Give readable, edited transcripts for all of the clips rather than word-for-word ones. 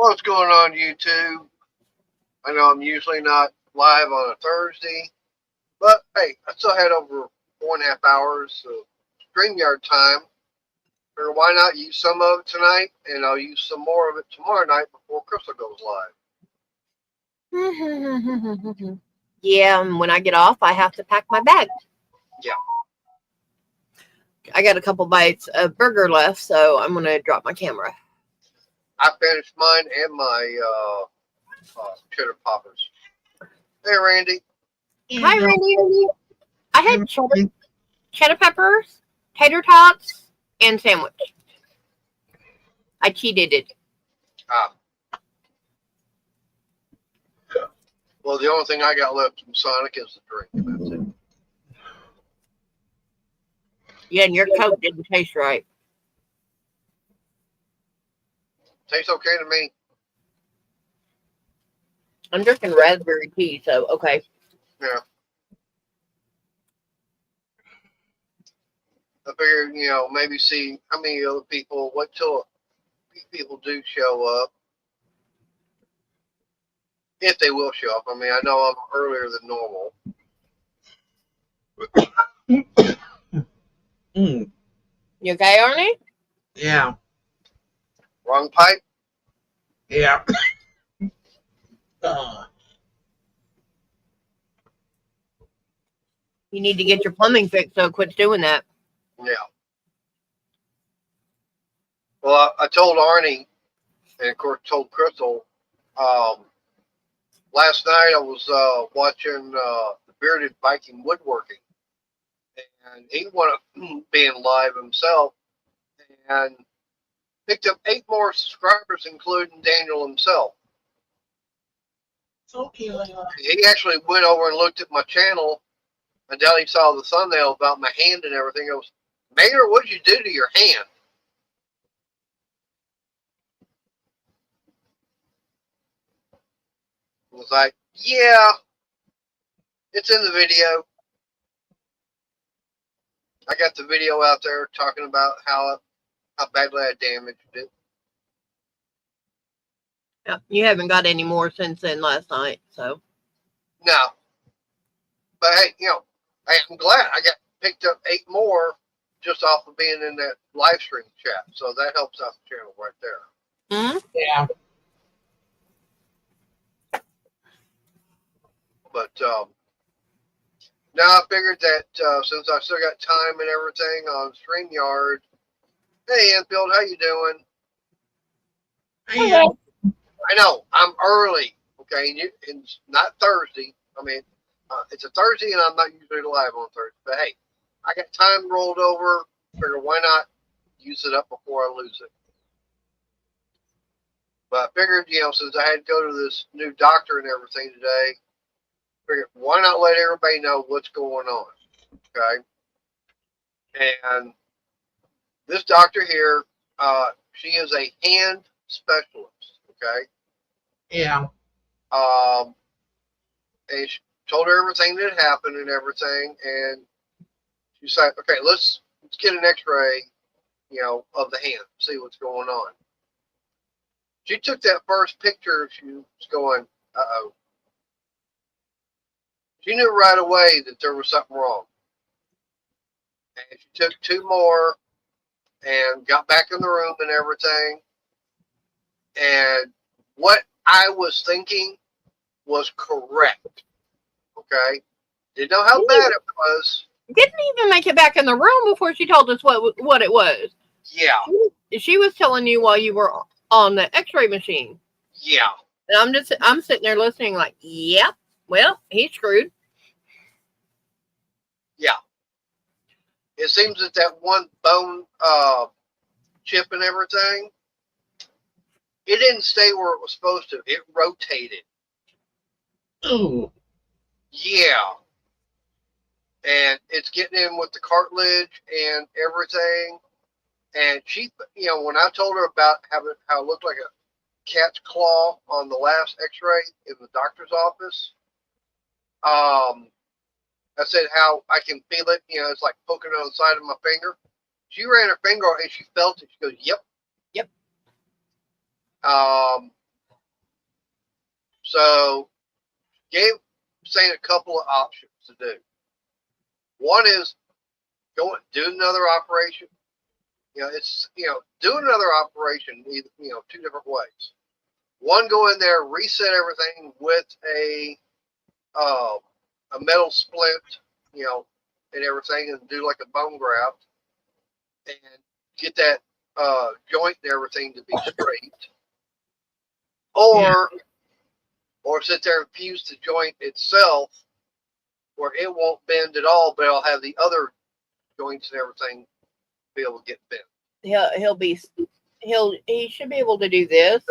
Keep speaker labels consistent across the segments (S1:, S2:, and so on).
S1: What's going on, YouTube? I know I'm usually not live on a Thursday, but hey, I still had over 4.5 hours of StreamYard time. Figure why not use some of it tonight, and I'll use some more of it tomorrow night before Crystal goes live.
S2: Yeah, and when I get off, I have to pack my bag.
S1: Yeah.
S2: I got a couple bites of burger left, so I'm going to drop my camera.
S1: I finished mine and my cheddar poppers. Hey, Randy.
S2: Hi, Randy. I had cheddar peppers, tater tots, and sandwich. I cheated it.
S1: Well, the only thing I got left from Sonic is the drink, and that's it.
S2: Yeah, and your Coke didn't taste right.
S1: Tastes okay to me.
S2: I'm drinking raspberry tea, so okay.
S1: Yeah. I figured, maybe see how many other people, what till people do show up. If they will show up. I mean, I know I'm earlier than normal.
S2: You okay, Arnie?
S3: Yeah.
S1: Wrong pipe?
S3: Yeah.
S2: You need to get your plumbing fixed, so quit doing that.
S1: Yeah. Well, I told Arnie, and of course told Crystal, last night I was watching the Bearded Viking Woodworking, and he wanted being live himself, and picked up 8 more subscribers, including Daniel himself.
S3: So cute.
S1: He actually went over and looked at my channel, and then he saw the thumbnail about my hand and everything. He goes, Mayor, what did you do to your hand? I was like, yeah, it's in the video. I got the video out there talking about how badly I damaged it.
S2: Yeah, you haven't got any more since then last night, so.
S1: No. But hey, I'm glad I got picked up 8 more just off of being in that live stream chat. So that helps out the channel right there.
S2: Mm-hmm.
S3: Yeah.
S1: But now I figured that since I still got time and everything on StreamYard, hey, Enfield, how you doing?
S3: Hello.
S1: I know, I'm early, okay, and it's not Thursday. I mean, it's a Thursday, and I'm not usually live on Thursday. But hey, I got time rolled over. Figure why not use it up before I lose it. But I figured, since I had to go to this new doctor and everything today, figured why not let everybody know what's going on, okay? And this doctor here, she is a hand specialist, okay?
S3: Yeah.
S1: And she told her everything that happened and everything, and she said, okay, let's get an x-ray, of the hand, see what's going on. She took that first picture, she was going, uh-oh. She knew right away that there was something wrong. And she took 2 more and got back in the room and everything. And what I was thinking was correct. Okay? Didn't know how bad it was.
S2: Didn't even make it back in the room before she told us what it was.
S1: Yeah.
S2: She was telling you while you were on the x-ray machine.
S1: Yeah.
S2: And I'm sitting there listening like, yep, well, he's screwed.
S1: Yeah. It seems that one bone chip and everything, it didn't stay where it was supposed to. It rotated.
S3: Ooh.
S1: Yeah. And it's getting in with the cartilage and everything. And she, when I told her about how it looked like a cat's claw on the last x-ray in the doctor's office, I said how I can feel it, it's like poking on the side of my finger. She ran her finger and she felt it. She goes, yep.
S2: Yep.
S1: So, saying a couple of options to do. One is do another operation. Do another operation, two different ways. One, go in there, reset everything with a metal splint, and everything, and do like a bone graft, and get that joint and everything to be straight. Or sit there and fuse the joint itself, where it won't bend at all, but it'll have the other joints and everything be able to get bent.
S2: He should be able to do this,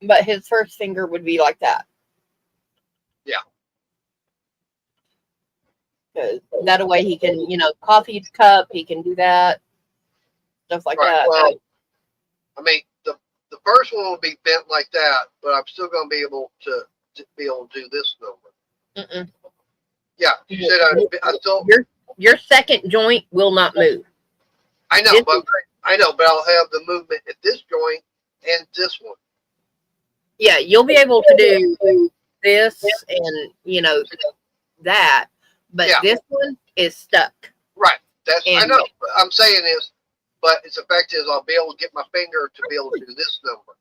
S2: but his first finger would be like that.
S1: Yeah.
S2: That way he can, coffee cup, he can do that, stuff like that.
S1: Well, I mean, the first one will be bent like that, but I'm still going to be able to do this number.
S2: Mm-mm.
S1: Yeah, you said I still.
S2: Your second joint will not move.
S1: I know, but I'll have the movement at this joint and this one.
S2: Yeah, you'll be able to do this and that, but this one is stuck.
S1: Right. I know. What I'm saying is, but it's the fact is, I'll be able to get my finger to be able to do this number.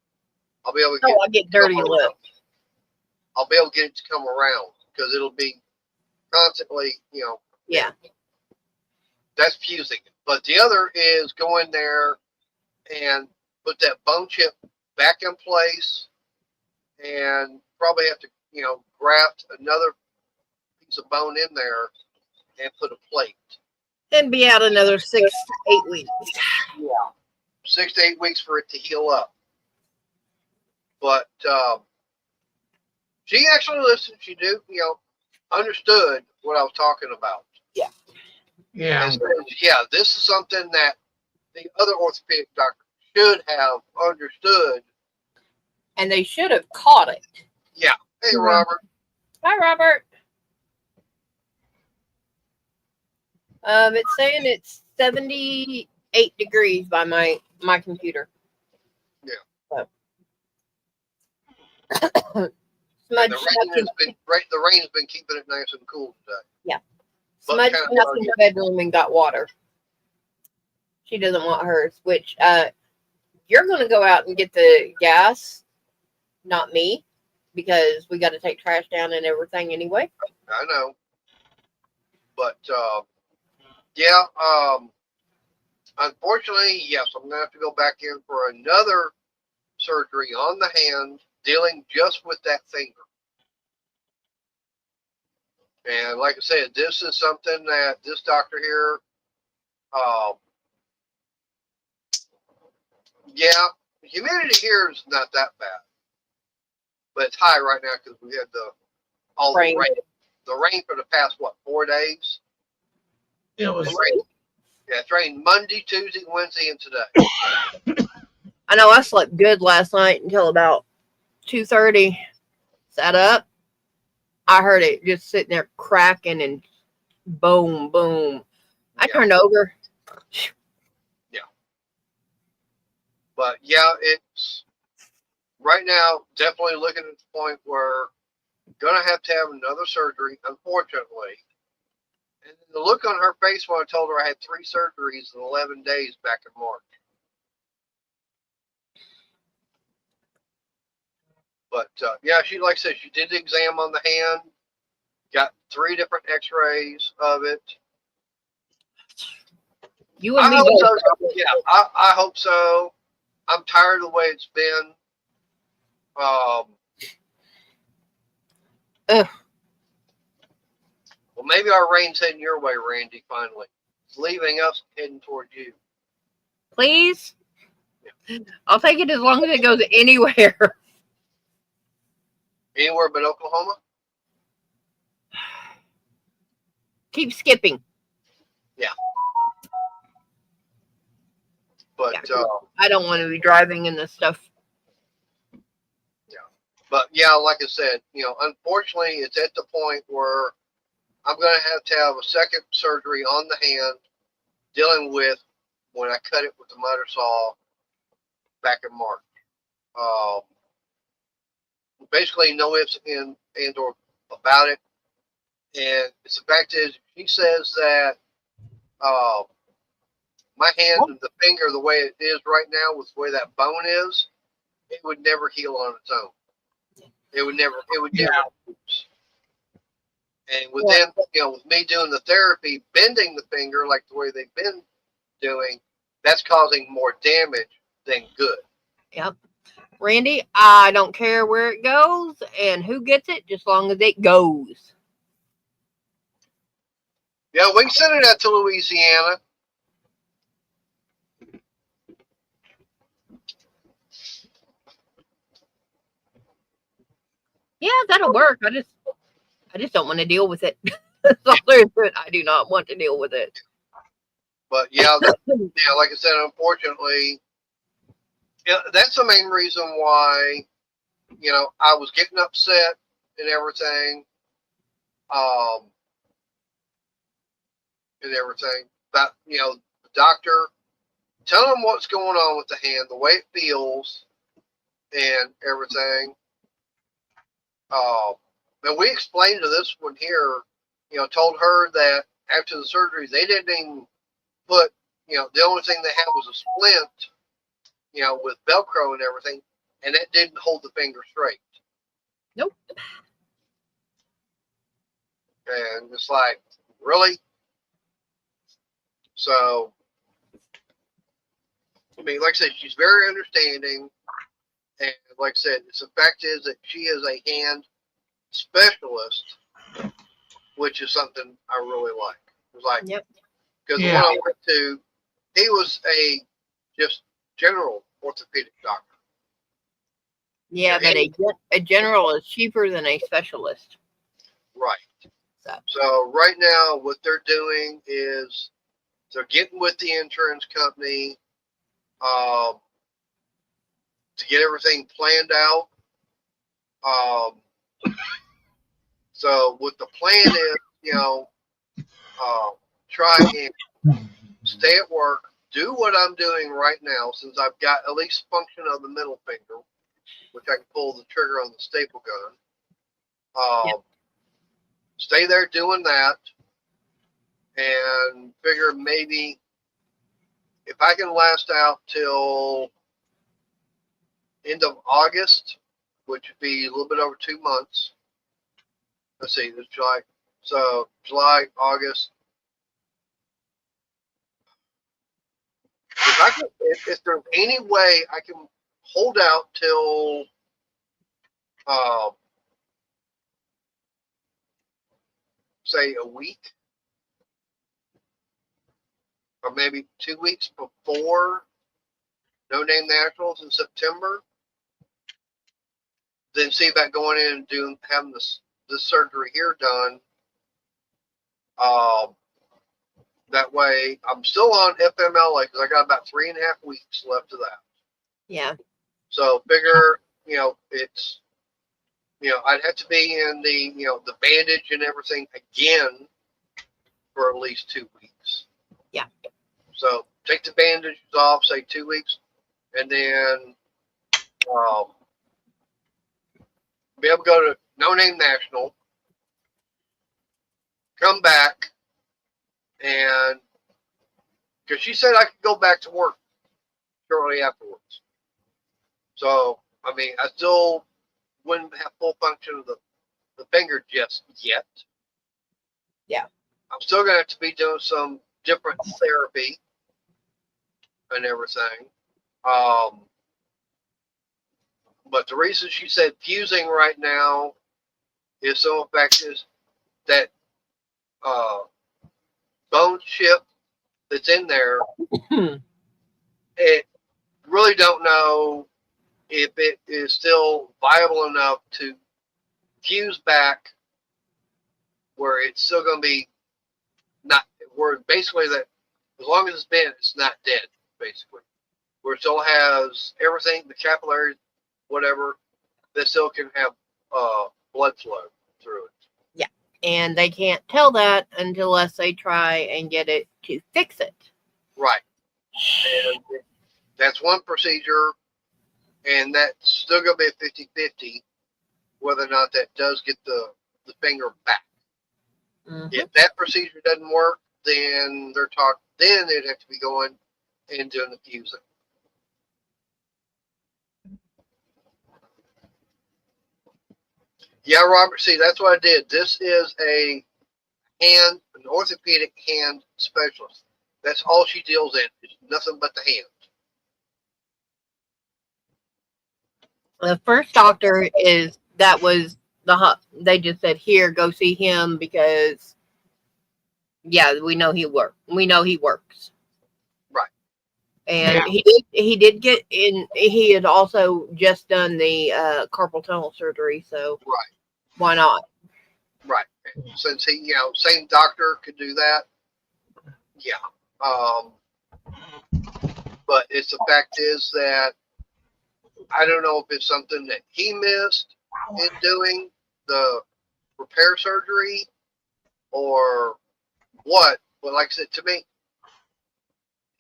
S1: I'll be able to
S2: I'll get dirty lips.
S1: I'll be able to get it to come around because it'll be constantly,
S2: Yeah.
S1: That's fusing. But the other is go in there and put that bone chip back in place, and probably have to, graft another piece of bone in there and put a plate.
S2: And be out another 6 to 8 weeks.
S1: Yeah. 6 to 8 weeks for it to heal up. But she actually listened. She knew, understood what I was talking about.
S2: Yeah.
S3: Yeah.
S1: And said, this is something that the other orthopedic doctor should have understood.
S2: And they should have caught it.
S1: Yeah. Hey, Robert.
S2: Hi, Robert. It's saying it's 78 degrees by my computer.
S1: Yeah.
S2: So.
S1: The rain has been keeping it nice and cool today.
S2: Yeah. Smudge snuck in her bedroom and got water. She doesn't want hers, which you're going to go out and get the gas, not me, because we got to take trash down and everything anyway.
S1: I know. But, unfortunately, yes, I'm going to have to go back in for another surgery on the hand, dealing just with that finger. And like I said, this is something that this doctor here, humidity here is not that bad, but it's high right now because we had the rain. The rain for the past 4 days.
S3: It was
S1: rain. Yeah, it's rained Monday, Tuesday, Wednesday, and today.
S2: I know I slept good last night until about 2:30. Sat up. I heard it just sitting there cracking and boom, boom. I turned over.
S1: Yeah. But it's right now definitely looking at the point where going to have another surgery, unfortunately. And the look on her face when I told her I had 3 surgeries in 11 days back in March. But, she, like I said, she did the exam on the hand, got 3 different x-rays of it.
S2: You and me both.
S1: Yeah, I hope so. I'm tired of the way it's been. Well, maybe our rain's heading your way, Randy, finally. It's leaving us heading toward you.
S2: Please? Yeah. I'll take it as long as it goes anywhere.
S1: Anywhere but Oklahoma?
S2: Keep skipping.
S1: Yeah. But
S2: I don't want to be driving in this stuff.
S1: Yeah. But like I said, unfortunately it's at the point where I'm going to have a second surgery on the hand, dealing with when I cut it with the miter saw back in March. basically no ifs and or about it. And the fact is, she says that my hand and the finger, the way it is right now, with the way that bone is, it would never heal on its own. It would never. It would never. And with them, with me doing the therapy, bending the finger like the way they've been doing, that's causing more damage than good.
S2: Yep. Randy, I don't care where it goes and who gets it, just long as it goes.
S1: Yeah, we can send it out to Louisiana.
S2: Yeah, that'll work. I just don't want to deal with it. That's all there is to it. I do not want to deal with it.
S1: But yeah, like I said, unfortunately, that's the main reason why, I was getting upset and everything, But the doctor, tell him what's going on with the hand, the way it feels, and everything. And we explained to this one here, told her that after the surgery, they didn't even put, the only thing they had was a splint, with Velcro and everything, and that didn't hold the finger straight.
S2: Nope.
S1: And it's like, really? So, I mean, like I said, she's very understanding. And like I said, the fact is that she is a hand specialist, which is something I really like. It was like, because the one I went to, he was a just general orthopedic doctor.
S2: Yeah, but a general is cheaper than a specialist.
S1: Right. So right now, what they're doing is they're getting with the insurance company to get everything planned out. So what the plan is, try and stay at work, do what I'm doing right now, since I've got at least function of the middle finger, which I can pull the trigger on the staple gun. Stay there doing that, and figure maybe if I can last out till end of August, which would be a little bit over 2 months. Let's see, this July. So July, August. If there's any way I can hold out till say a week, or maybe 2 weeks before No Name Nationals in September, then see about going in and having this surgery here done. That way, I'm still on FMLA because I got about 3.5 weeks left of that.
S2: Yeah.
S1: So figure, it's, I'd have to be in the bandage and everything again for at least 2 weeks.
S2: Yeah.
S1: So take the bandages off, say 2 weeks, and then be able to go to No Name National, come back, and because she said I could go back to work shortly afterwards. So, I mean, I still wouldn't have full function of the finger just yet.
S2: Yeah.
S1: I'm still going to have to be doing some different therapy and everything. But the reason she said fusing right now is some fact is that bone chip that's in there, it really don't know if it is still viable enough to fuse back where it's still going to be not, where basically that as long as it's bent, it's not dead, basically. Where it still has everything, the capillaries, whatever, that still can have blood flow through it.
S2: Yeah. And they can't tell that unless they try and get it to fix it.
S1: Right. And that's one procedure, and that's still going to be a 50-50 whether or not that does get the finger back.
S2: Mm-hmm.
S1: If that procedure doesn't work, then then they'd have to be going and doing the fusing. Yeah, Robert, see, that's what I did. This is an orthopedic hand specialist. That's all she deals in. It's nothing but the hand.
S2: The first doctor they just said, here, go see him because, yeah, we know he works.
S1: Right.
S2: And
S3: Yeah.
S2: he did get in. He had also just done the carpal tunnel surgery, so
S1: Right.
S2: why not?
S1: Right. Since he, same doctor could do that. Yeah. But the fact is that I don't know if it's something that he missed in doing the repair surgery or what. But like I said, to me,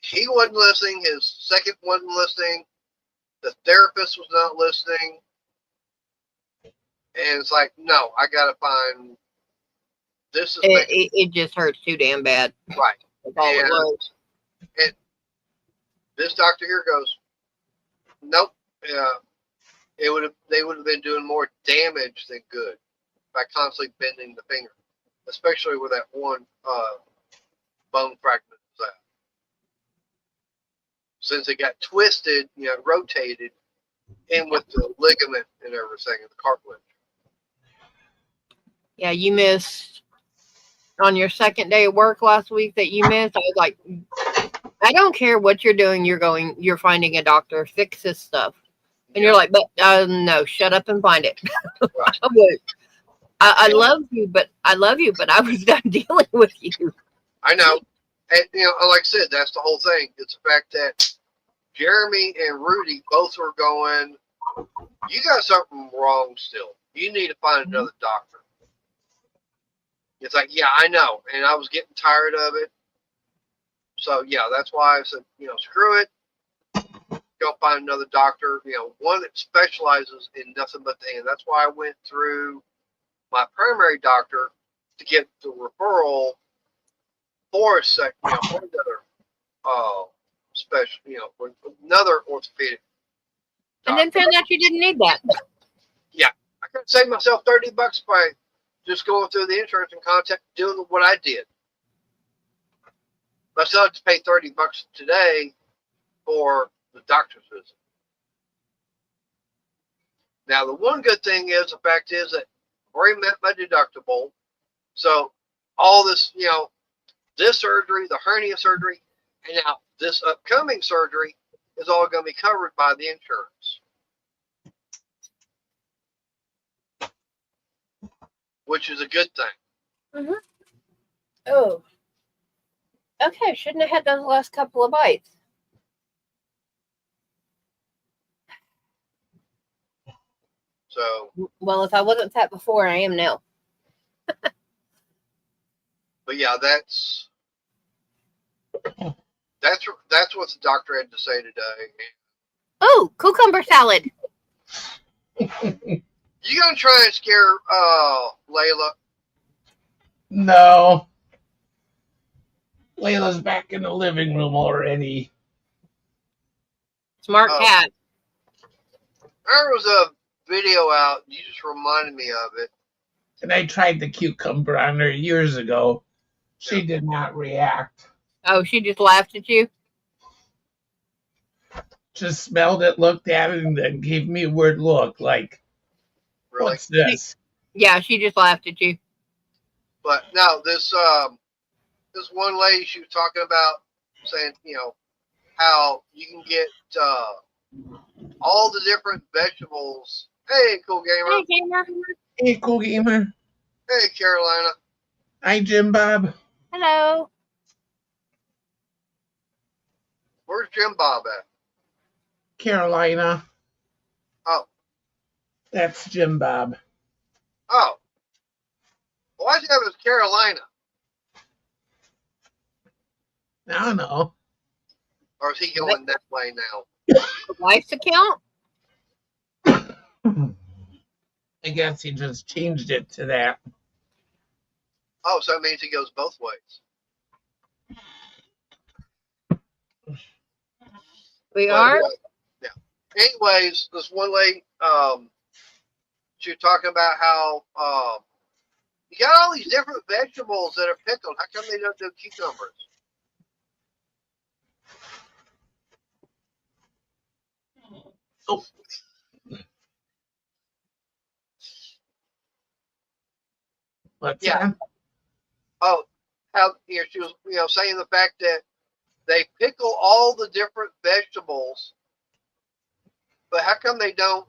S1: he wasn't listening. His second wasn't listening. The therapist was not listening. And it's like, no, I got to find, this is making,
S2: It just hurts too damn bad.
S1: right.
S2: That's all it was.
S1: And this doctor here goes, nope. They would have been doing more damage than good by constantly bending the finger, especially with that one bone fragment is out. Since it got twisted, rotated in with the ligament and everything, and the cartilage.
S2: Yeah, you missed on your second day of work last week that you missed. I was like, I don't care what you're doing. You're finding a doctor. Fix this stuff. And you're like, but no, shut up and find it.
S1: Right.
S2: I love you, but I was done dealing with you.
S1: I know. And, like I said, that's the whole thing. It's the fact that Jeremy and Rudy both were going, you got something wrong still. You need to find another doctor. It's like, yeah, I know. And I was getting tired of it. So, yeah, that's why I said, screw it. Go find another doctor, one that specializes in nothing but the hand. That's why I went through my primary doctor to get the referral for a second, for another special, for another orthopedic doctor.
S2: And then found out you didn't need that.
S1: Yeah, I could save myself $30 by just going through the insurance and doing what I did. But I still have to pay $30 today for the doctor's visit. Now, the one good thing is, the fact is that I've already met my deductible. So all this, this surgery, the hernia surgery, and now this upcoming surgery is all going to be covered by the insurance. Which is a good thing.
S2: Mm-hmm. Oh. Okay, shouldn't have had those last couple of bites.
S1: So,
S2: well, if I wasn't fat before, I am now.
S1: but yeah, that's what the doctor had to say today.
S2: Oh, cucumber salad.
S1: You gonna try and scare Layla?
S3: No. Layla's back in the living room already.
S2: Smart cat.
S1: There was a video out. You just reminded me of it.
S3: And I tried the cucumber on her years ago. She did not react.
S2: Oh, she just laughed at you?
S3: Just smelled it, looked at it, and then gave me a weird look like,
S1: Really?
S3: what's this?
S2: Yeah, she just laughed at you.
S1: But no, this one lady, she was talking about saying, how you can get all the different vegetables. Hey, cool gamer.
S2: Hey, gamer.
S3: Hey, cool gamer.
S1: Hey, Carolina.
S3: Hi, Jim Bob.
S2: Hello.
S1: Where's Jim Bob at?
S3: Carolina.
S1: Oh.
S3: That's Jim Bob.
S1: Oh. Why'd you have his Carolina?
S3: I don't know.
S1: Or is he going that way now?
S2: Wife's account?
S3: I guess he just changed it to that.
S1: Oh, so that means he goes both ways.
S2: We
S1: But
S2: are?
S1: yeah. Anyways, this one lady, she was talking about how you got all these different vegetables that are pickled. How come they don't do cucumbers?
S3: Oh. What's
S1: Yeah.
S3: that?
S1: Oh, how she was saying the fact that they pickle all the different vegetables, but how come they don't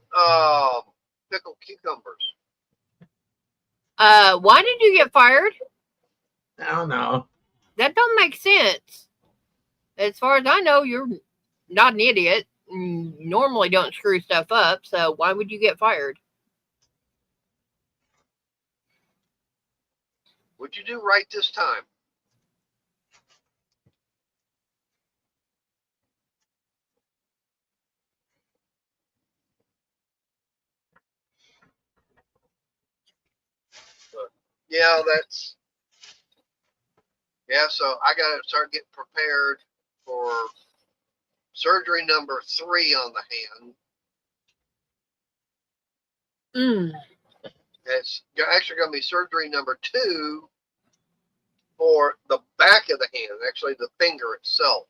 S1: pickle cucumbers?
S2: Why did you get fired?
S3: I don't know.
S2: That don't make sense. As far as I know, you're not an idiot. You normally don't screw stuff up, so why would you get fired?
S1: What'd you do right this time? But, so I gotta start getting prepared for surgery number 3 on the hand. It's actually going to be surgery number 2 for the back of the hand, actually the finger itself.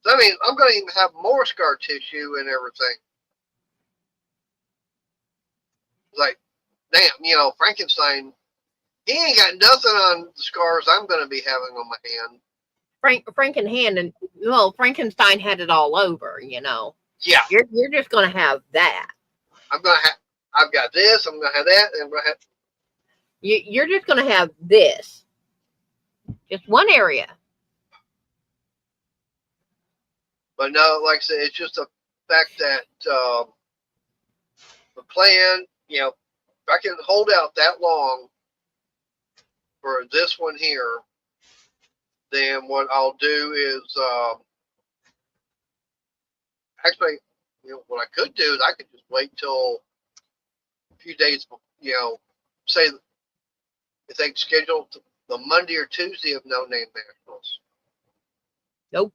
S1: So, I mean, I'm going to even have more scar tissue and everything. Like, damn, Frankenstein, he ain't got nothing on the scars I'm going to be having on my hand.
S2: Frankenstein had it all over,
S1: Yeah.
S2: You're just going to have that.
S1: I've got this, I'm going to have that, and I'm going to have...
S2: You're just going to have this. Just one area.
S1: But no, like I said, it's just the fact that the plan, if I can hold out that long for this one here, then what I'll do is actually, what I could do is I could just wait till a few days, say if they schedule the Monday or Tuesday of No Name Nationals.
S2: Nope.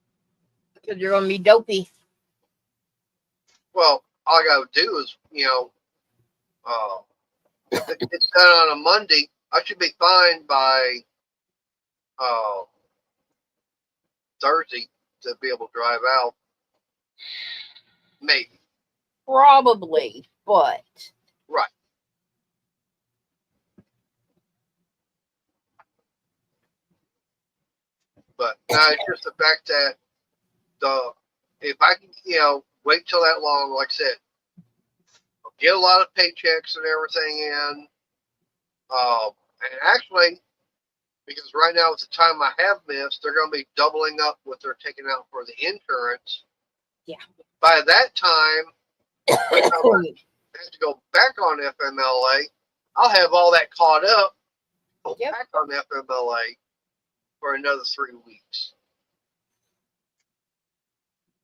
S2: Because you're going to be dopey.
S1: Well, all I got to do is, if it's done on a Monday, I should be fine by Thursday to be able to drive out. Maybe.
S2: Probably, but.
S1: Right. But it's just the fact that if I can, wait till that long, like I said, I'll get a lot of paychecks and everything in. And actually, because right now at the time I have missed, they're going to be doubling up what they're taking out for the insurance.
S2: Yeah.
S1: By that time, I have to go back on FMLA. I'll have all that caught up. Go back on FMLA for another 3 weeks.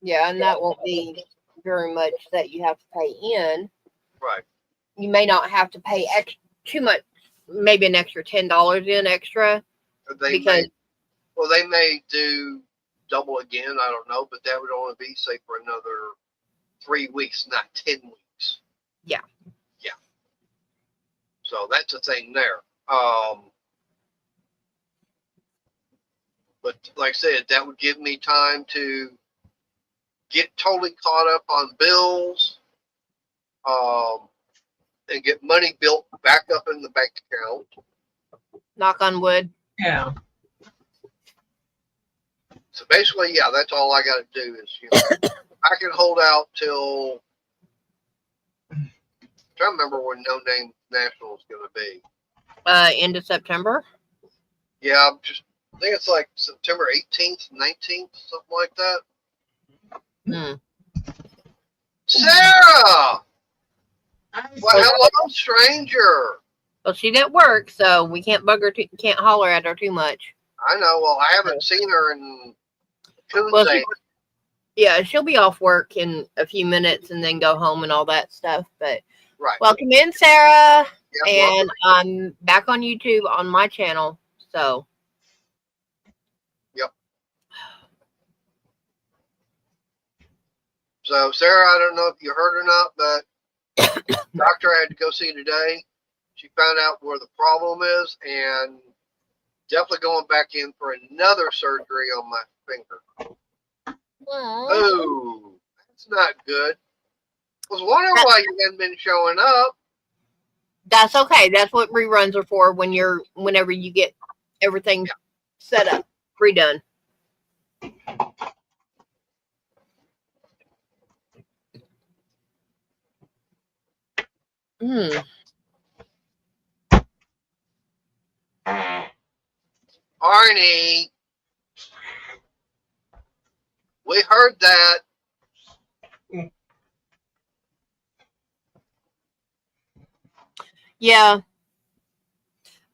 S2: Yeah, and that won't be very much that you have to pay in.
S1: Right.
S2: You may not have to pay too much, maybe an extra $10 in extra.
S1: They may do double again. I don't know, but that would only be say for another 3 weeks, not 10 weeks.
S2: Yeah.
S1: Yeah. So that's the thing there. But like I said, that would give me time to get totally caught up on bills, and get money built back up in the bank account.
S2: Knock on wood.
S3: Yeah.
S1: So basically, that's all I got to do is, I can hold out till, I'm trying to remember when No Name National is going to be.
S2: End of September.
S1: Yeah, I think it's like September 18th, 19th, something like that. Sarah! Well, hello, stranger.
S2: Well, she's at work, so we can't can't holler at her too much.
S1: I know. Well, I haven't seen her in Tuesday.
S2: She'll be off work in a few minutes and then go home and all that stuff. But
S1: Right.
S2: Welcome in, Sarah.
S1: Yeah,
S2: And
S1: welcome.
S2: I'm back on YouTube on my channel. So.
S1: Yep. So, Sarah, I don't know if you heard or not, but the doctor I had to go see today, she found out where the problem is and definitely going back in for another surgery on my finger. Oh, that's not good. I was wondering why you hadn't been showing up.
S2: That's okay. That's what reruns are for whenever you get everything set up, redone.
S1: Arnie, we heard that.
S2: Yeah.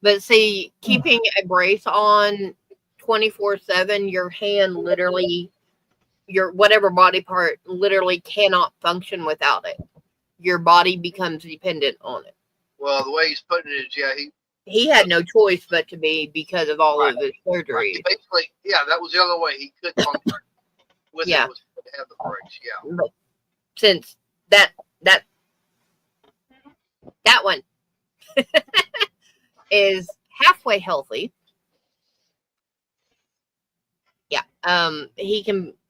S2: But see, keeping a brace on 24/7, your hand literally, your whatever body part literally cannot function without it. Your body becomes dependent on it.
S1: Well, the way he's putting it is, yeah,
S2: He had no choice but to be because of all of his surgeries.
S1: right. Basically, yeah, that was the only way he could function with it was to have the brace. Yeah.
S2: But since that one is halfway healthy,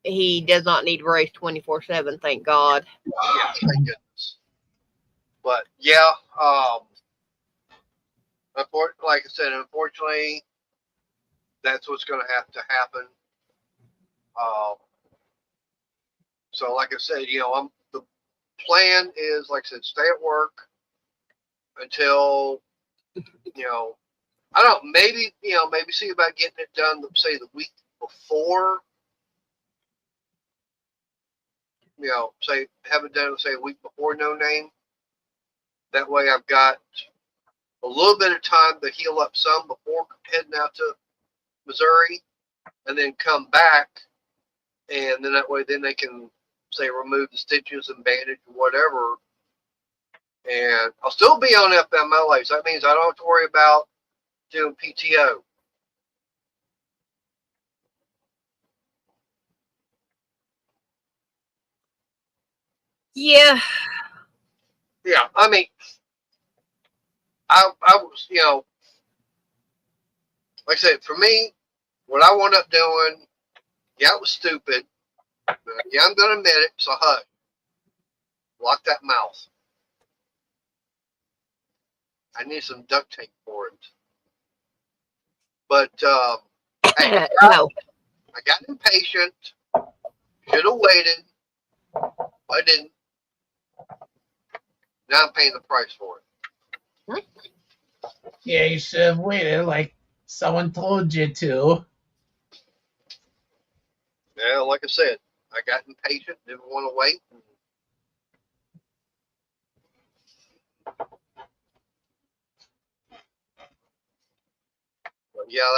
S2: he does not need brace 24/7. Thank God.
S1: Yeah, thank goodness. But yeah, like I said, unfortunately, that's what's going to have to happen. So, like I said, the plan is, like I said, stay at work until, I don't know, maybe see about getting it done, say, the week before, say, have it done, say, a week before No Name. That way I've got a little bit of time to heal up some before heading out to Missouri and then come back. And then that way, then they can, say, remove the stitches and bandage or whatever. And I'll still be on FMLA. So that means I don't have to worry about doing PTO.
S2: Yeah.
S1: Yeah, I mean, I was, like I said, for me, what I wound up doing, yeah, it was stupid. But yeah, I'm going to admit it. So hush. Lock that mouth. I need some duct tape for it. But, hey,
S2: No.
S1: I got impatient. Should have waited. I didn't. Now I'm paying the price for it.
S3: Yeah, you should have waited like someone told you to.
S1: Yeah, like I said, I got impatient, didn't want to wait. But yeah,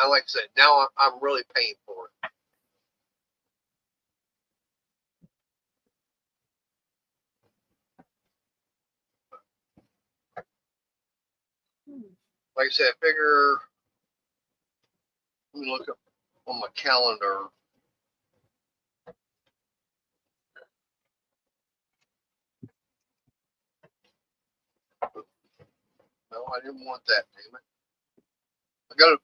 S1: like I said, now I'm really paying for it. Like I said, I figure, let me look up on my calendar. No, I didn't want that, damn it. I got to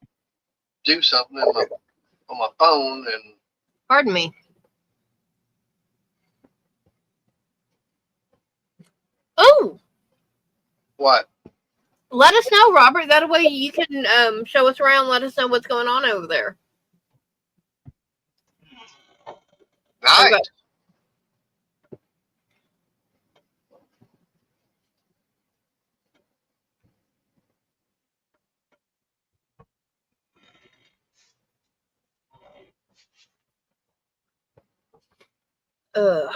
S1: do something on my phone and.
S2: Pardon me. Oh.
S1: What?
S2: Let us know, Robert. That way you can show us around. Let us know what's going on over there.
S1: Nice. Okay.
S2: Ugh.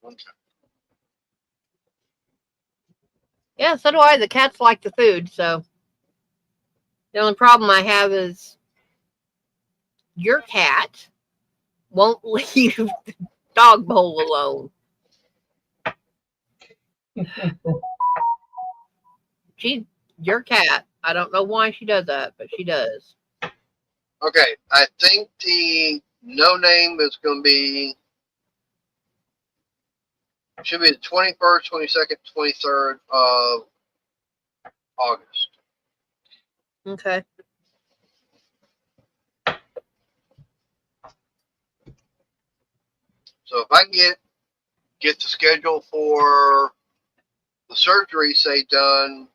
S1: Okay.
S2: Yeah, so do I. The cats like the food, so the only problem I have is your cat won't leave the dog bowl alone. Your cat. I don't know why she does that, but she does.
S1: Okay, I think the no name is going to be, should be the 21st, 22nd, 23rd of August.
S2: Okay.
S1: So if I can get the schedule for the surgery, say, done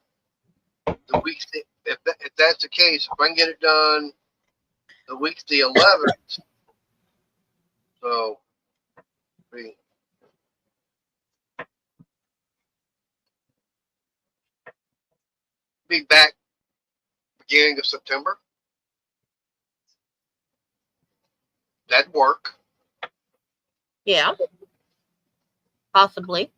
S1: the week, if that's the case, if I can get it done the week the 11th, so be back beginning of September. That'd work.
S2: Yeah. Possibly.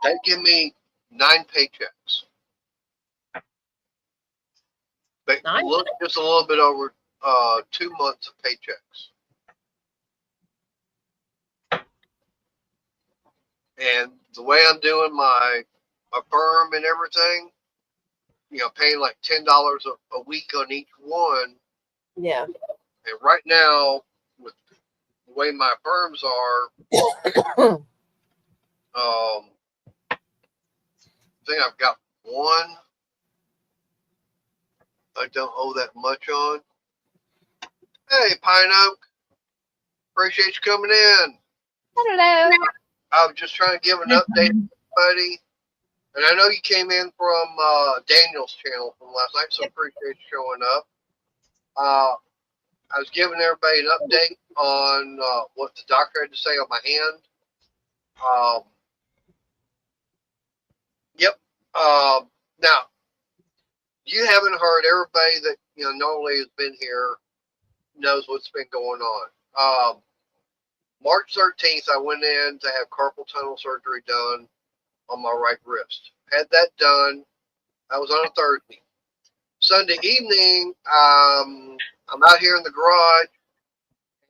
S1: That'd give me 9 paychecks. But look, just a little bit over 2 months of paychecks. And the way I'm doing my firm and everything, paying like $10 a week on each one.
S2: Yeah.
S1: And right now, with the way my firms are, I think I've got one I don't owe that much on. Hey, Pine Oak. Appreciate you coming in.
S2: Hello.
S1: I was just trying to give an update to everybody. And I know you came in from Daniel's channel from last night, so I appreciate you showing up. I was giving everybody an update on what the doctor had to say on my hand. Yep. Now, you haven't heard, everybody that normally has been here knows what's been going on. March 13th, I went in to have carpal tunnel surgery done on my right wrist. Had that done. I was on a Thursday. Sunday evening, I'm out here in the garage,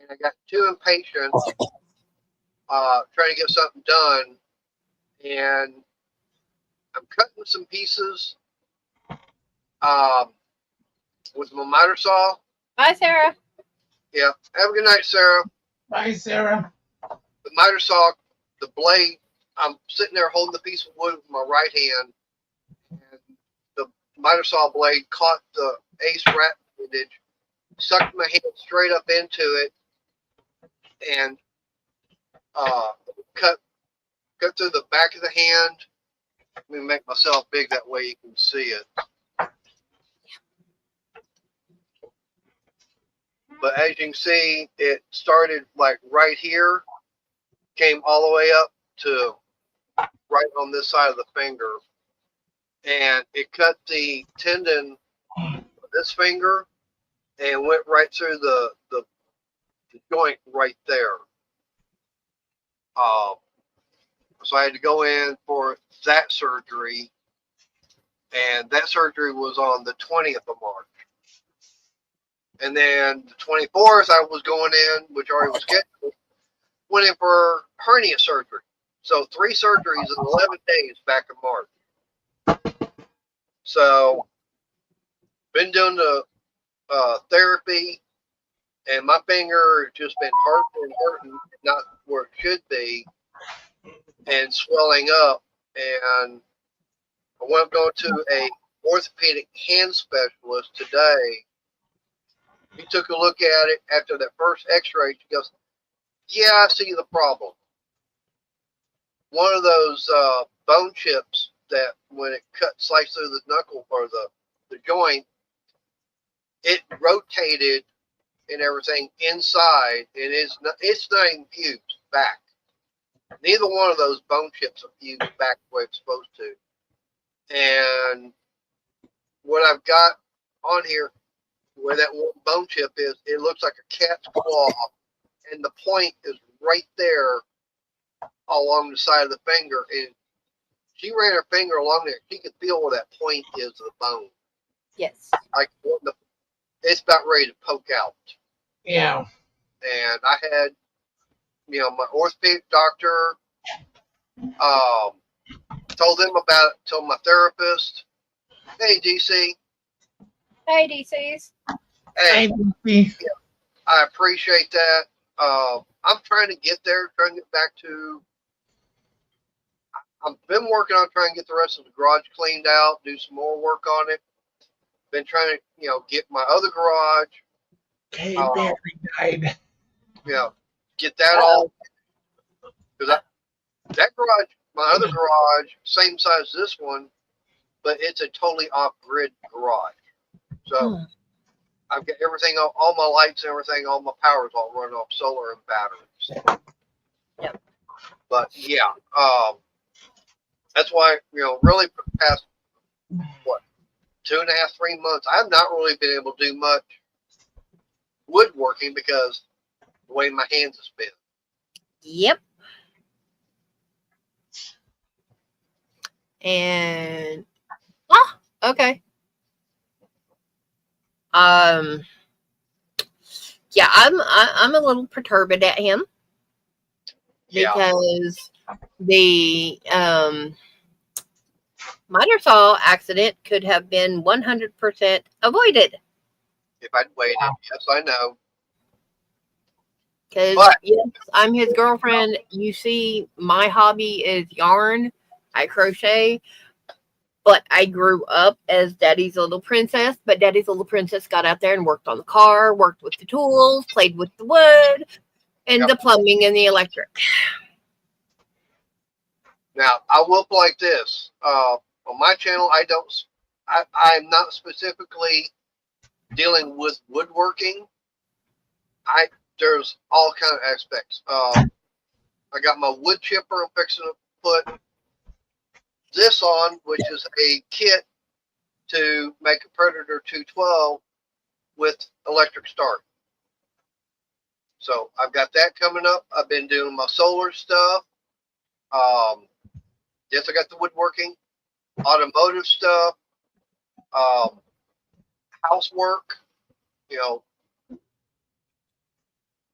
S1: and I got 2 impatients trying to get something done, and I'm cutting some pieces with my miter saw.
S2: Hi, Sarah.
S1: Yeah. Have a good night, Sarah.
S3: Bye, Sarah.
S1: The miter saw, the blade, I'm sitting there holding the piece of wood with my right hand, and the miter saw blade caught the ace rat bandage, sucked my hand straight up into it, and cut through the back of the hand. Let me make myself big, that way you can see it. But as you can see, it started like right here, came all the way up to right on this side of the finger, and it cut the tendon of this finger and went right through the joint right there. So I had to go in for that surgery, and that surgery was on the 20th of March. And then the 24th, I was going in, which already was scheduled, went in for hernia surgery. So 3 surgeries in 11 days back in March. So been doing the therapy, and my finger has just been hurting, not where it should be, and swelling up. And I went going to a orthopedic hand specialist today. He took a look at it after that first x-ray. She goes, yeah, I see the problem. One of those bone chips that when it sliced through the knuckle or the joint, it rotated and everything inside, and it's not even fused back. Neither one of those bone chips are fused back the way it's supposed to. And what I've got on here, where that one bone chip is, it looks like a cat's claw, and the point is right there along the side of the finger. And she ran her finger along there. She could feel where that point is of the bone.
S2: Yes.
S1: Like it's about ready to poke out.
S3: Yeah.
S1: And I had, my orthopedic doctor, told them about it, told my therapist, hey, DC,
S2: Hey, DCs.
S1: hey,
S3: I
S1: I appreciate that. I'm trying to get there, trying to get back to, I've been working on trying to get the rest of the garage cleaned out, do some more work on it. Been trying to, get my other garage,
S3: Okay, battery died.
S1: get that all, because that garage, my other garage, same size as this one, but it's a totally off-grid garage. So I've got everything, all my lights and everything, all my power's all running off solar and batteries.
S2: Yep.
S1: But yeah, that's why, really for the past, 2.5, 3 months, I've not really been able to do much woodworking because the way my hands have been.
S2: Yep. And okay. Yeah, I'm a little perturbed at him because the miter saw accident could have been 100% avoided.
S1: If I'd waited, yes, I know.
S2: Because yes, I'm his girlfriend. You see, my hobby is yarn. I crochet. But I grew up as Daddy's Little Princess. But Daddy's Little Princess got out there and worked on the car, worked with the tools, played with the wood, and the plumbing and the electric.
S1: Now, I will play like this. On my channel, I'm not specifically dealing with woodworking. There's all kind of aspects. I got my wood chipper. I'm fixing to put this on, which is a kit to make a Predator 212 with electric start. So I've got that coming up. I've been doing my solar stuff. Yes, I got the woodworking, automotive stuff, housework,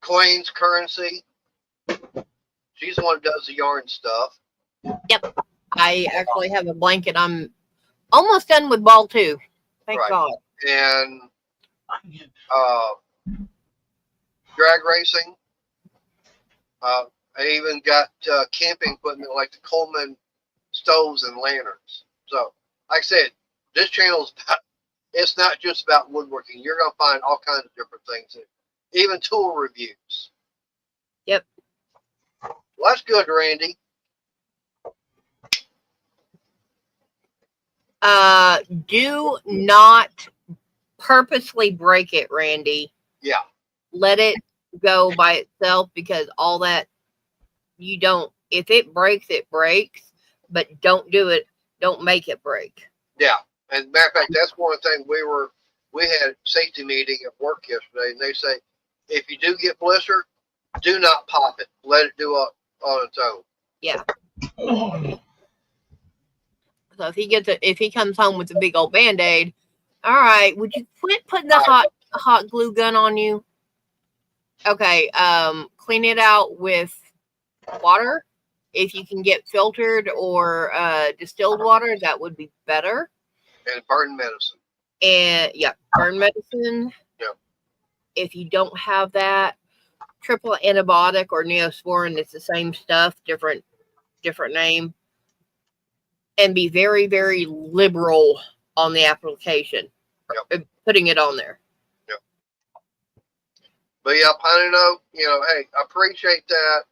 S1: coins, currency. She's the one who does the yarn stuff.
S2: Yep. I actually have a blanket. I'm almost done with ball 2. Thank God.
S1: And drag racing. I even got camping equipment like the Coleman stoves and lanterns. So, like I said, this channel is it's not just about woodworking. You're going to find all kinds of different things, even tool reviews.
S2: Yep.
S1: Well, that's good, Randy.
S2: Do not purposely break it, Randy.
S1: Yeah.
S2: Let it go by itself, because all that if it breaks, it breaks, but don't do it. Don't make it break.
S1: Yeah. And matter of fact, that's one thing we had a safety meeting at work yesterday, and they say, if you do get blister, do not pop it. Let it do it on its own.
S2: Yeah. So if he comes home with a big old Band-Aid, all right, would you quit putting the hot glue gun on you? Okay, clean it out with water. If you can get filtered or distilled water, that would be better.
S1: And burn medicine.
S2: And burn medicine.
S1: Yeah.
S2: If you don't have that, triple antibiotic or Neosporin, it's the same stuff, different name. And be very, very liberal on the application.
S1: Yep.
S2: Putting it on there.
S1: Yep. But yeah, Piney, hey, I appreciate that.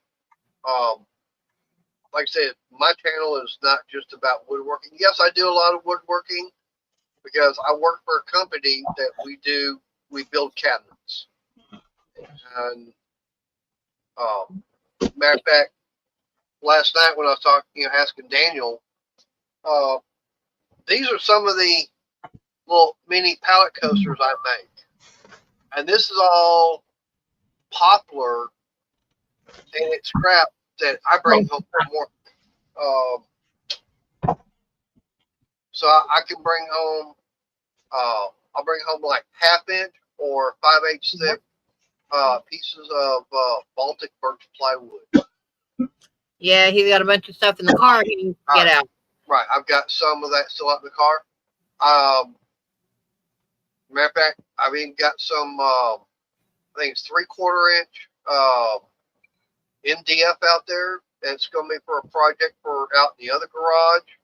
S1: Like I said, my channel is not just about woodworking. Yes, I do a lot of woodworking because I work for a company that we build cabinets. And matter of fact, last night when I was talking, asking Daniel, these are some of the little mini pallet coasters I make. And this is all poplar and it's crap that I bring home from work. So I can bring home. I'll bring home like 1/2 inch or 5/8 thick pieces of Baltic birch plywood.
S2: Yeah, he's got a bunch of stuff in the car he can get out.
S1: Right, I've got some of that still out in the car. Matter of fact, I've even got some. I think it's 3/4 inch MDF out there. It's going to be for a project for out in the other garage.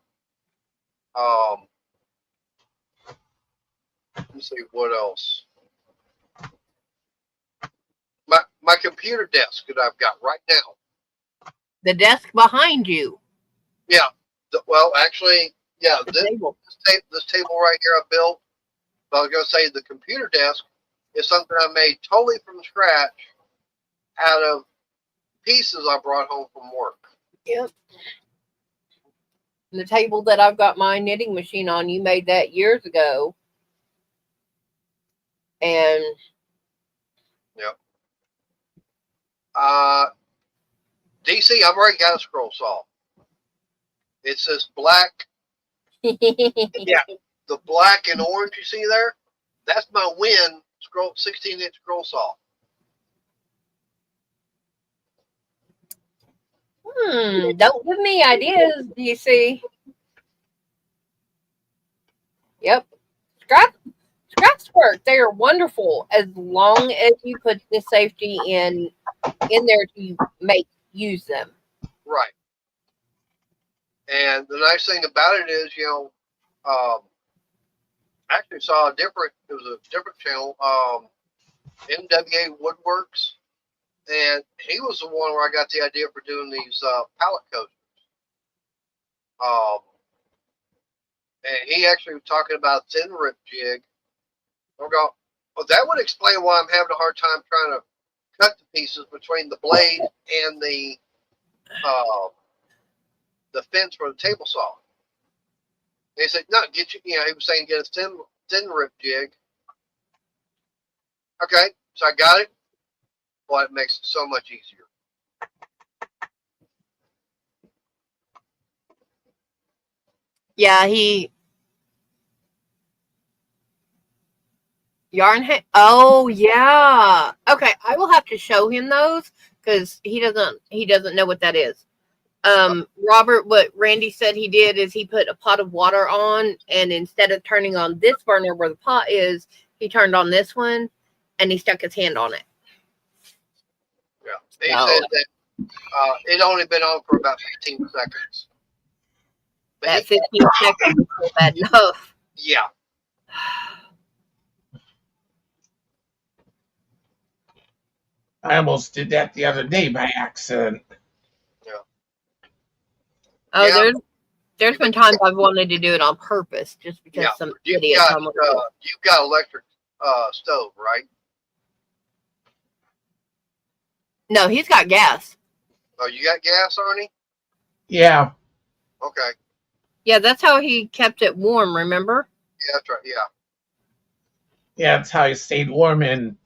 S1: Let's see what else. My computer desk that I've got right now.
S2: The desk behind you.
S1: Yeah. Well, actually, yeah.
S2: The
S1: This
S2: table.
S1: this table right here I built. But I was going to say the computer desk is something I made totally from scratch out of pieces I brought home from work.
S2: Yep. And the table that I've got my knitting machine on, you made that years ago. And
S1: yep. DC, I've already got a scroll saw. It's this black. Yeah. The black and orange you see there, that's my Win 16-inch scroll saw.
S2: Don't give me ideas, DC. Yep. Scraps work. They are wonderful as long as you put the safety in there to use them.
S1: Right. And the nice thing about it is, actually saw it was a different channel, NWA Woodworks, and he was the one where I got the idea for doing these pallet coasters. And he actually was talking about thin rip jig. I go, well, that would explain why I'm having a hard time trying to cut the pieces between the blade and the fence for the table saw. And he said, no, he was saying get a thin rip jig. Okay, so I got it. Well, it makes it so much easier.
S2: Yeah, oh yeah. Okay, I will have to show him those because he doesn't know what that is. Robert, what Randy said he did is he put a pot of water on, and instead of turning on this burner where the pot is, he turned on this one, and he stuck his hand on it.
S1: Yeah, he said that it only been on for about 15 seconds. But
S2: that 15 seconds is bad enough.
S1: Yeah.
S3: I almost did that the other day by accident.
S1: Yeah.
S2: Oh, yeah. There's been times I've wanted to do it on purpose just because some idiot.
S1: You've got electric stove, right?
S2: No, he's got gas.
S1: Oh, you got gas, Arnie?
S3: Yeah.
S1: Okay.
S2: Yeah, that's how he kept it warm, remember?
S1: Yeah, that's right, yeah.
S3: Yeah, that's how he stayed warm in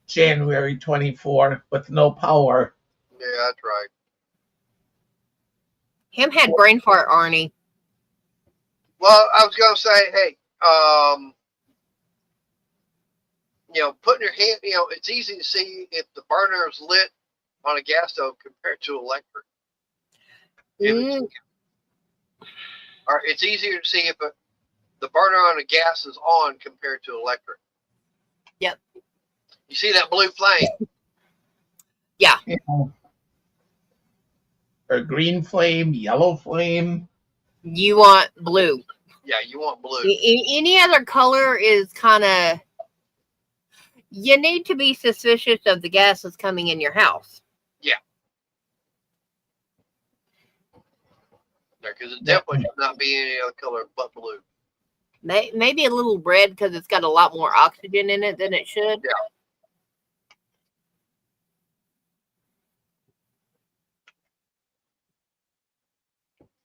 S3: January 24 with no power.
S1: Yeah, that's right.
S2: Him had brain fart, Arnie.
S1: Well, I was going to say, hey, putting your hand, it's easy to see if the burner is lit on a gas stove compared to electric. Or it's easier to see if the burner on a gas is on compared to electric.
S2: Yep.
S1: You see that blue flame?
S2: Yeah.
S3: Or green flame, yellow flame.
S2: You want blue.
S1: Yeah, you want blue.
S2: Any other color is kind of... You need to be suspicious of the gas that's coming in your house.
S1: Yeah. Yeah, because it definitely should not be any other color but blue.
S2: Maybe a little red because it's got a lot more oxygen in it than it should.
S1: Yeah.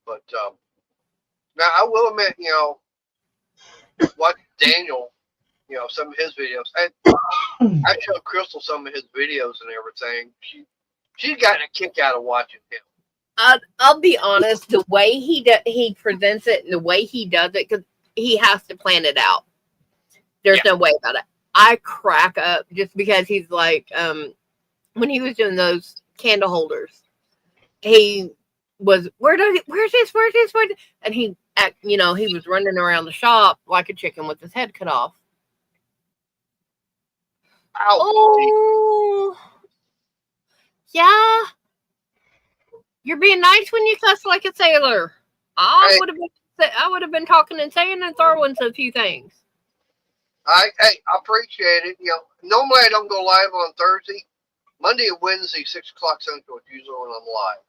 S1: But now I will admit, watch Daniel, some of his videos. I showed Crystal some of his videos and everything. She's gotten a kick out of watching him.
S2: I'll be honest. The way he presents it and the way he does it, because he has to plan it out. There's no way about it. I crack up just because he's like, when he was doing those candle holders, he was, where's this? And he was running around the shop like a chicken with his head cut off.
S1: Ow.
S2: Oh, yeah. You're being nice when you cuss like a sailor. I would have been talking and saying and throwing a few things.
S1: I appreciate it. Normally I don't go live on Thursday. Monday and Wednesday, 6 o'clock Central is usually when I'm live.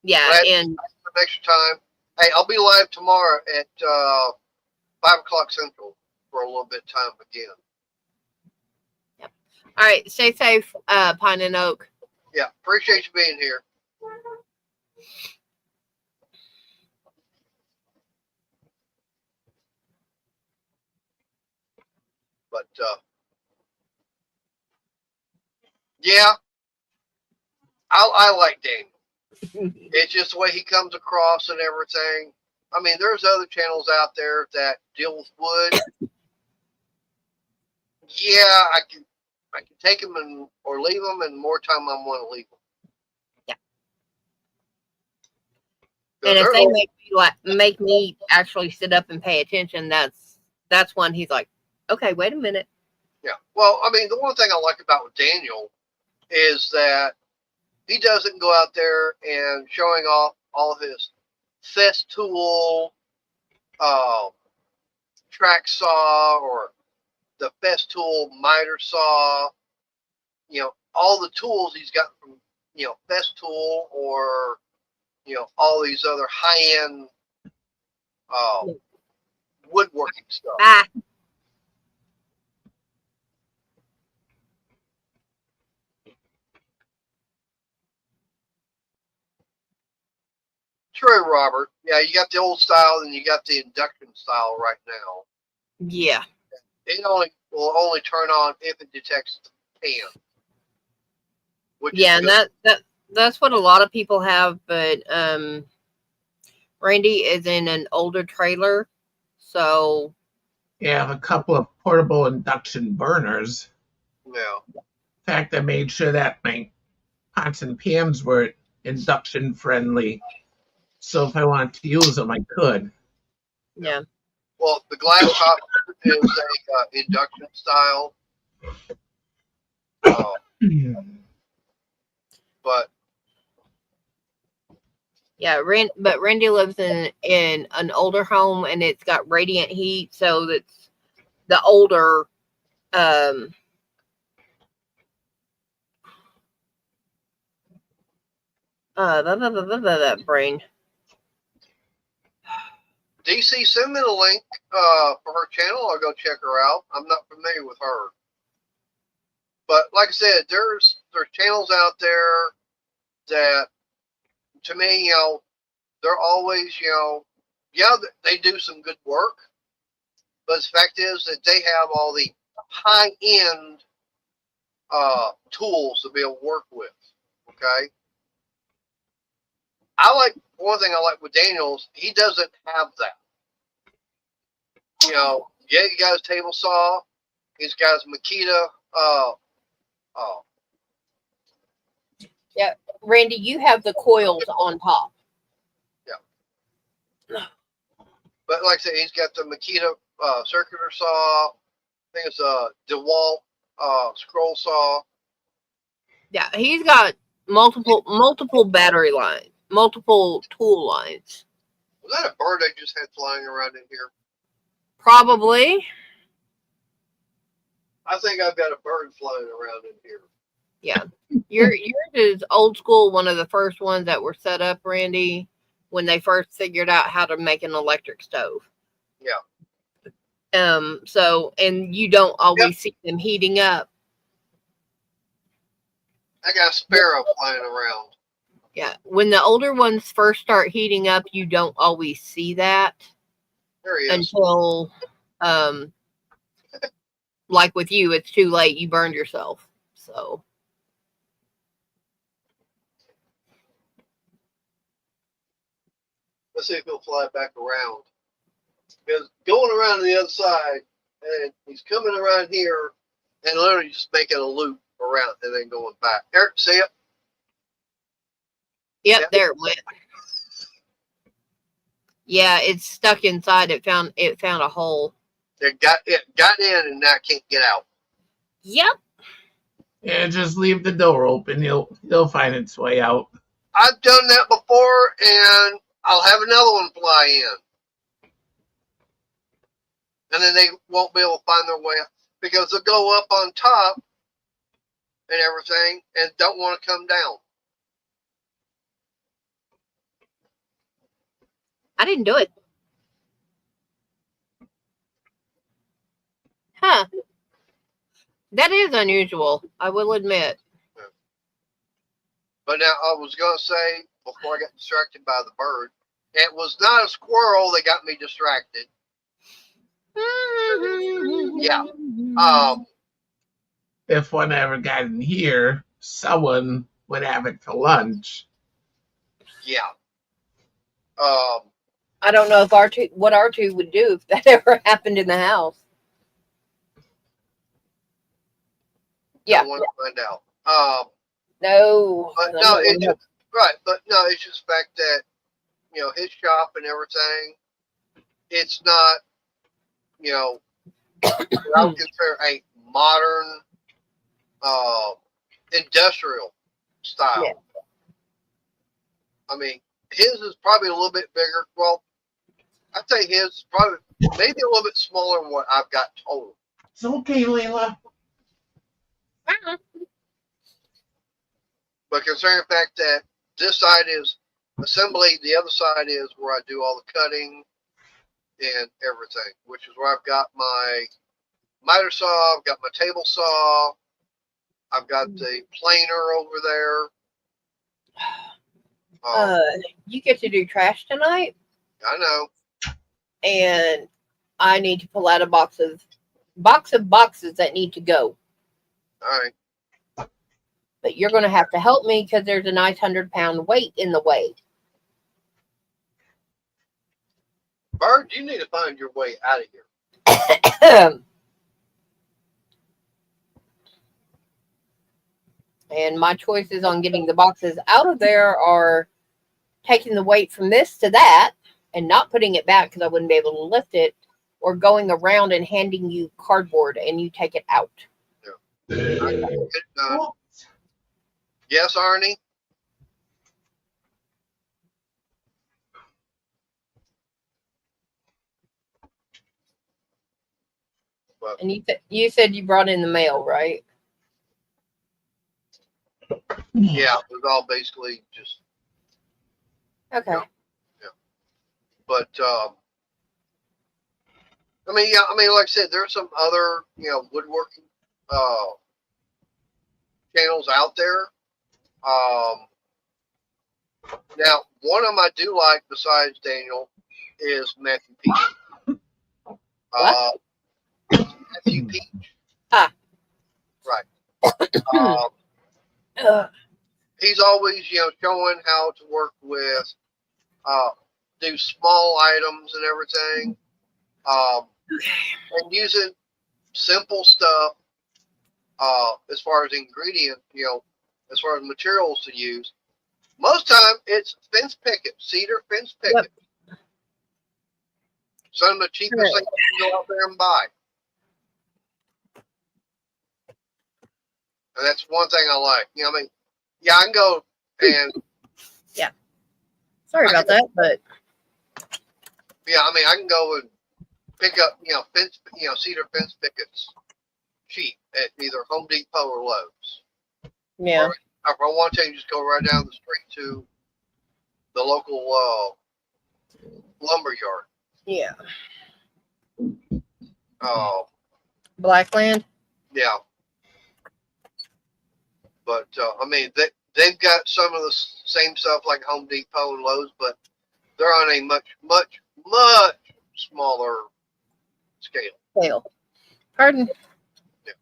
S2: Yeah, and
S1: some extra time. Hey, I'll be live tomorrow at 5 o'clock Central for a little bit of time again.
S2: Yep. All right, stay safe, Pine and Oak.
S1: Yeah, appreciate you being here. But yeah, I like Daniel. It's just the way he comes across and everything. I mean, there's other channels out there that deal with wood. Yeah, I can take them or leave them, and more time I want to leave them.
S2: Yeah. And if they make me actually sit up and pay attention, that's when he's like, okay, wait a minute.
S1: Yeah. Well, I mean, the one thing I like about with Daniel is that he doesn't go out there and showing off all his Festool track saw or the Festool miter saw. All the tools he's got from Festool or all these other high-end woodworking stuff. True, Robert. Yeah, you got the old style and you got the induction style right now.
S2: Yeah.
S1: It will only turn on if it detects the pan.
S2: Yeah, and that's what a lot of people have, but Randy is in an older trailer, so
S3: yeah, a couple of portable induction burners.
S1: Yeah.
S3: In fact, I made sure that my pots and pans were induction friendly. So if I wanted to use them, I could.
S2: Yeah.
S1: Well, the glass top is a induction style. But
S2: yeah, but Randy lives in an older home and it's got radiant heat, so that's the older brain.
S1: DC, send me the link for her channel. I'll go check her out. I'm not familiar with her. But like I said, there's channels out there that, to me, they're always, they do some good work. But the fact is that they have all the high-end tools to be able to work with. Okay? One thing I like with Daniels, he doesn't have that. Yeah, he got his table saw. He's got his Makita.
S2: Yeah, Randy, you have the coils on top.
S1: Yeah. But like I said, he's got the Makita circular saw. I think it's a DeWalt scroll saw.
S2: Yeah, he's got multiple battery lines, multiple tool lines.
S1: Was that a bird I just had flying around in here?
S2: Probably.
S1: I think I've got a bird flying around in here.
S2: Yeah. Yours is old school, one of the first ones that were set up, Randy, when they first figured out how to make an electric stove.
S1: Yeah.
S2: So, and you don't always see them heating up.
S1: I got a sparrow flying around.
S2: Yeah. When the older ones first start heating up, you don't always see that.
S1: There he is.
S2: Until, like with you, it's too late. You burned yourself. So.
S1: Let's see if he'll fly back around. Because going around to the other side, and he's coming around here, and literally just making a loop around and then going back. Eric, see it?
S2: Yep, there it went. Yeah, it's stuck inside. It found a hole.
S1: It got in and now can't get out.
S2: Yep.
S3: Yeah, just leave the door open. He'll find its way out.
S1: I've done that before, and I'll have another one fly in. And then they won't be able to find their way out because they'll go up on top and everything and don't want to come down.
S2: I didn't do it. Huh. That is unusual, I will admit.
S1: But now I was going to say, before I got distracted by the bird, it was not a squirrel that got me distracted. Yeah.
S3: If one ever got in here, someone would have it for lunch.
S1: Yeah.
S2: I don't know if what R2 would do if that ever happened in the house. Yeah.
S1: I want to find out.
S2: No.
S1: But no, right. But no, it's just the fact that, his shop and everything, it's not, what I would consider a modern, industrial style.
S2: Yeah.
S1: I mean, his is probably a little bit bigger. Well, I'd say his is probably maybe a little bit smaller than what I've got total.
S3: It's okay, Layla.
S1: But considering the fact that this side is assembly, the other side is where I do all the cutting and everything, which is where I've got my miter saw, I've got my table saw, I've got the planer over there.
S2: You get to do trash tonight,
S1: I know.
S2: and I need to pull out a box of boxes that need to go.
S1: All right.
S2: But you're going to have to help me because there's a nice 100-pound weight in the way.
S1: Bird, you need to find your way out of here.
S2: And my choices on getting the boxes out of there are taking the weight from this to that and not putting it back because I wouldn't be able to lift it, or going around and handing you cardboard and you take it out.
S1: Yes, Arnie? But,
S2: And you said you brought in the mail, right?
S1: yeah, it was all basically just.
S2: Okay.
S1: Yeah. But, like I said, there's some other, woodworking channels out there. Now, one of them I do like besides Daniel is Matthew Peach. Matthew Peach.
S2: Ah.
S1: Right. He's always, showing how to work with, do small items and everything. And using simple stuff, as far as ingredient, as far as materials to use. Most time it's fence picket, cedar fence picket. Yep. Some of the cheapest things you can go out there and buy. And that's one thing I like. I can go and
S2: yeah. Sorry about that, but
S1: yeah, I can go and pick up, fence, cedar fence pickets cheap at either Home Depot or Lowe's.
S2: Yeah.
S1: Or if I want to, you just go right down the street to the local lumber yard.
S2: Yeah.
S1: Blackland? Yeah. But, they've got some of the same stuff like Home Depot and Lowe's, but they're on a much, much, much smaller scale.
S2: Pardon?
S1: Yeah.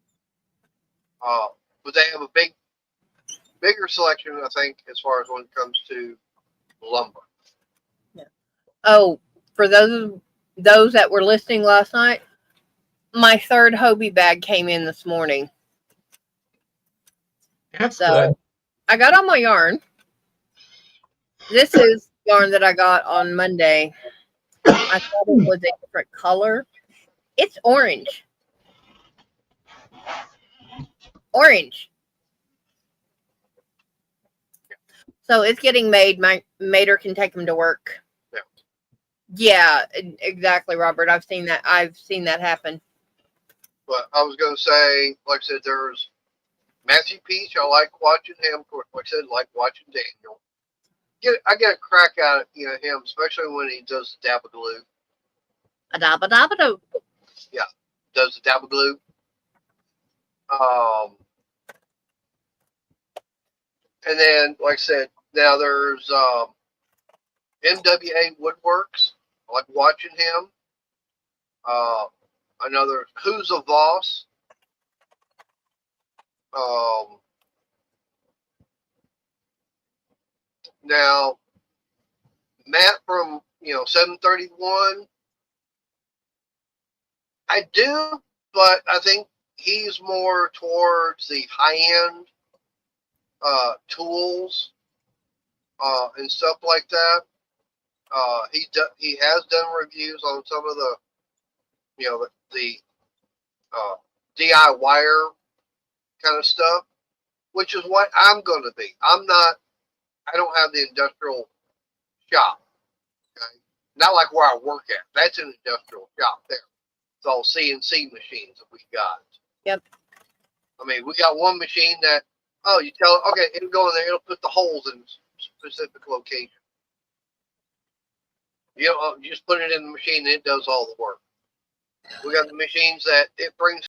S1: But they have a bigger selection, I think, as far as when it comes to lumber.
S2: Yeah. Oh, for those that were listening last night, my third Hobie bag came in this morning.
S3: That's
S2: So
S3: good.
S2: I got all my yarn. This is yarn that I got on Monday. I thought it was a different color. It's orange. Orange. So it's getting made. My mater can take them to work. Yeah, exactly, Robert. I've seen that. I've seen that happen.
S1: But I was going to say, like I said, there's Matthew Peach. I like watching him. Like I said, like watching Daniel. I get a crack out of him, especially when he does the dabba glue.
S2: Adabadabado.
S1: Yeah, does the dabba glue. And then, like I said, now there's MWA Woodworks. I like watching him. Another Who's a Voss. Now Matt from 731. I do, but I think he's more towards the high end tools and stuff like that. He has done reviews on some of the the DIY kind of stuff, which is what I'm going to be. I don't have the industrial shop. Okay? Not like where I work at. That's an industrial shop there. It's all CNC machines that we got.
S2: Yep.
S1: I mean, we got one machine that, you tell it, okay, it'll go in there, it'll put the holes in specific location. You just put it in the machine and it does all the work. We got the machines that it brings